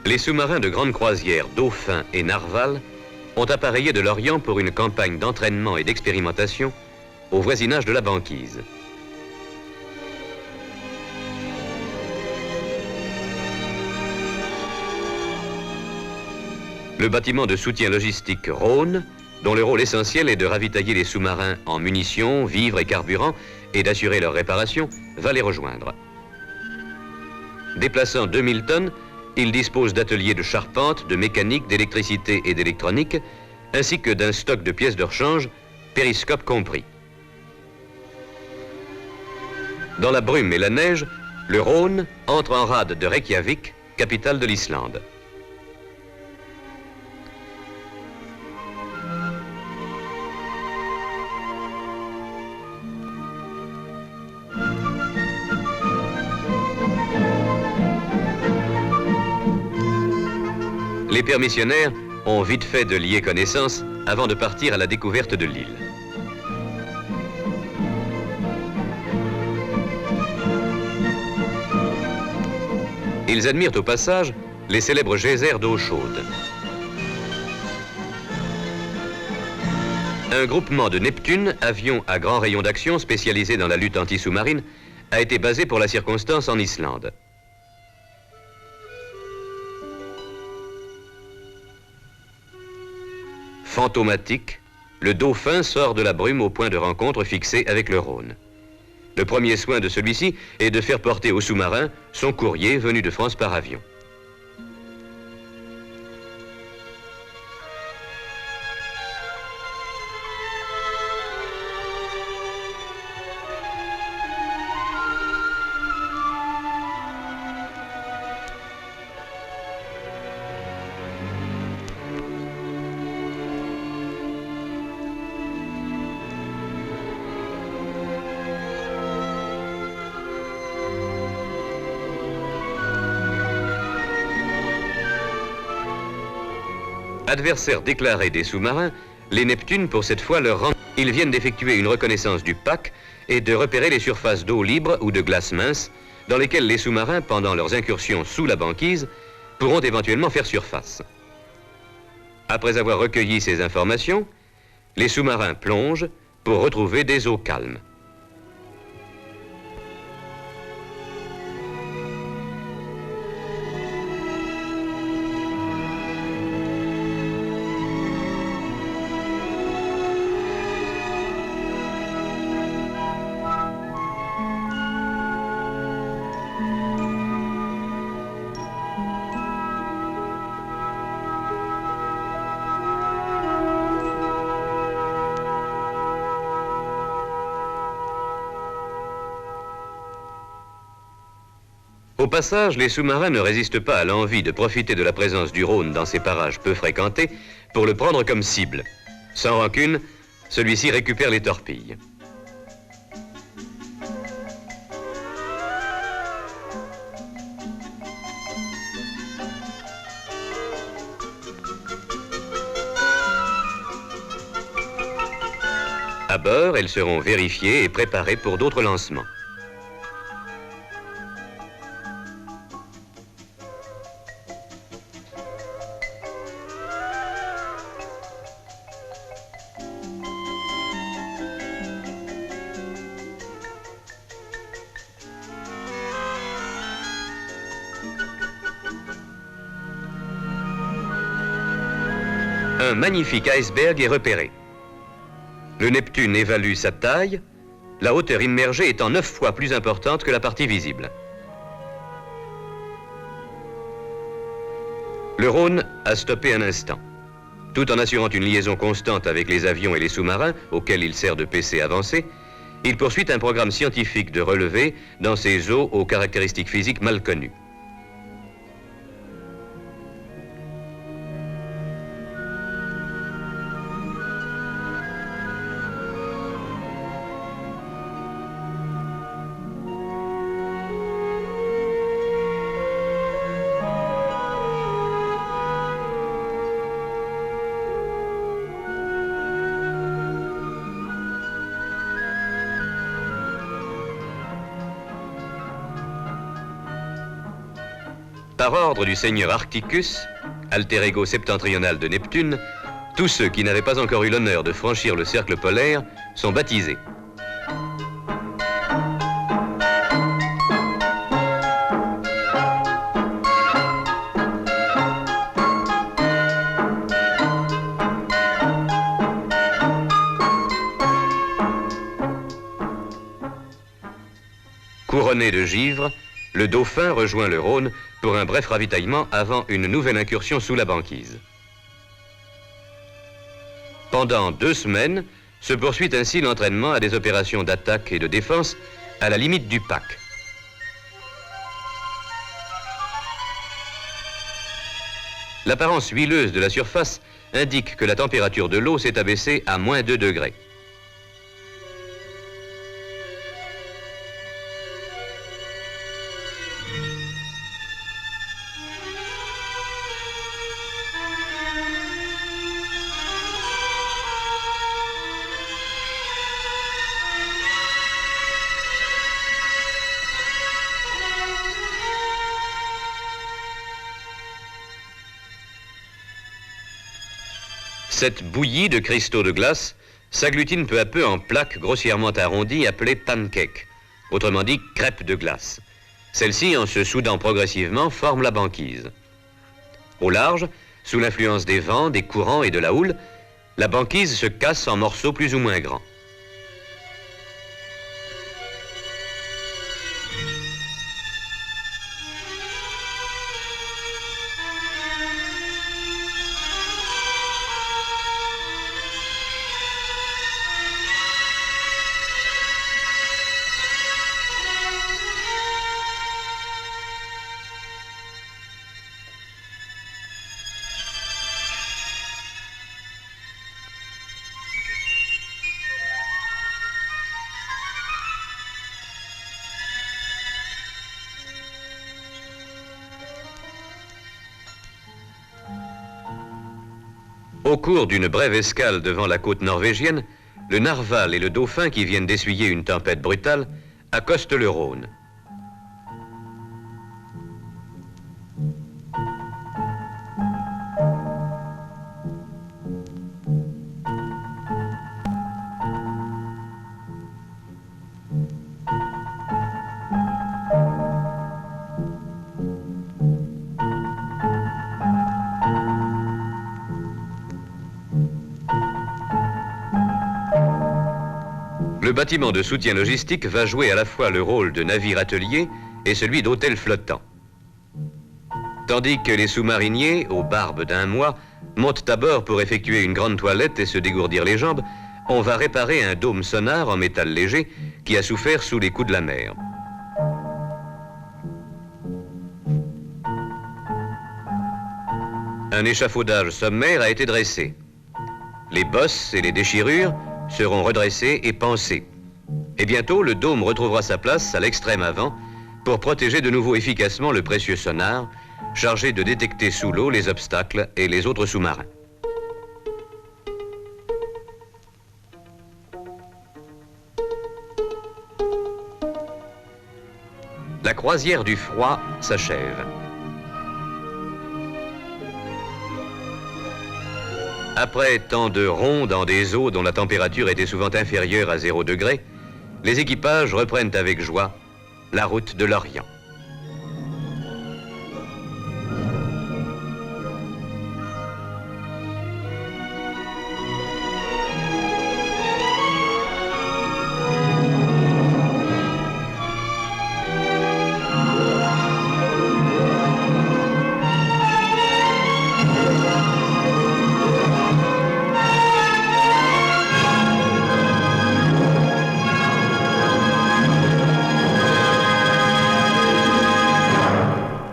Les sous-marins de grande croisière Dauphin et Narval ont appareillé de l'Orient pour une campagne d'entraînement et d'expérimentation au voisinage de la banquise. Le bâtiment de soutien logistique Rhône, dont le rôle essentiel est de ravitailler les sous-marins en munitions, vivres et carburant et d'assurer leur réparation, va les rejoindre. Déplaçant 2000 tonnes, il dispose d'ateliers de charpente, de mécanique, d'électricité et d'électronique, ainsi que d'un stock de pièces de rechange, périscope compris. Dans la brume et la neige, le Rhône entre en rade de Reykjavik, capitale de l'Islande. Les permissionnaires ont vite fait de lier connaissance avant de partir à la découverte de l'île. Ils admirent au passage les célèbres geysers d'eau chaude. Un groupement de Neptune, avion à grand rayon d'action spécialisé dans la lutte anti-sous-marine, a été basé pour la circonstance en Islande. Fantomatique, le Dauphin sort de la brume au point de rencontre fixé avec le Rhône. Le premier soin de celui-ci est de faire porter au sous-marin son courrier venu de France par avion. Adversaires déclarés des sous-marins, les Neptunes, pour cette fois, leur rendent. Ils viennent d'effectuer une reconnaissance du pack et de repérer les surfaces d'eau libre ou de glace mince dans lesquelles les sous-marins, pendant leurs incursions sous la banquise, pourront éventuellement faire surface. Après avoir recueilli ces informations, les sous-marins plongent pour retrouver des eaux calmes. Au passage, les sous-marins ne résistent pas à l'envie de profiter de la présence du Rhône dans ces parages peu fréquentés pour le prendre comme cible. Sans rancune, celui-ci récupère les torpilles. À bord, elles seront vérifiées et préparées pour d'autres lancements. Un magnifique iceberg est repéré. Le Neptune évalue sa taille, la hauteur immergée étant 9 fois plus importante que la partie visible. Le Rhône a stoppé un instant. Tout en assurant une liaison constante avec les avions et les sous-marins, auxquels il sert de PC avancé, il poursuit un programme scientifique de relevée dans ces eaux aux caractéristiques physiques mal connues. Par ordre du seigneur Arcticus, alter ego septentrional de Neptune, tous ceux qui n'avaient pas encore eu l'honneur de franchir le cercle polaire sont baptisés. Couronné de givre, le Dauphin rejoint le Rhône pour un bref ravitaillement avant une nouvelle incursion sous la banquise. Pendant 2 semaines, se poursuit ainsi l'entraînement à des opérations d'attaque et de défense à la limite du pack. L'apparence huileuse de la surface indique que la température de l'eau s'est abaissée à -2 degrés. Cette bouillie de cristaux de glace s'agglutine peu à peu en plaques grossièrement arrondies appelées pancakes, autrement dit crêpes de glace. Celles-ci, en se soudant progressivement, forment la banquise. Au large, sous l'influence des vents, des courants et de la houle, la banquise se casse en morceaux plus ou moins grands. Au cours d'une brève escale devant la côte norvégienne, le narval et le Dauphin, qui viennent d'essuyer une tempête brutale, accostent le Rhône. Le bâtiment de soutien logistique va jouer à la fois le rôle de navire-atelier et celui d'hôtel flottant. Tandis que les sous-mariniers, aux barbes d'un mois, montent à bord pour effectuer une grande toilette et se dégourdir les jambes, on va réparer un dôme sonar en métal léger qui a souffert sous les coups de la mer. Un échafaudage sommaire a été dressé. Les bosses et les déchirures seront redressés et pansés. Et bientôt, le dôme retrouvera sa place à l'extrême avant pour protéger de nouveau efficacement le précieux sonar, chargé de détecter sous l'eau les obstacles et les autres sous-marins. La croisière du froid s'achève. Après tant de ronds dans des eaux dont la température était souvent inférieure à 0 degré, les équipages reprennent avec joie la route de l'Orient.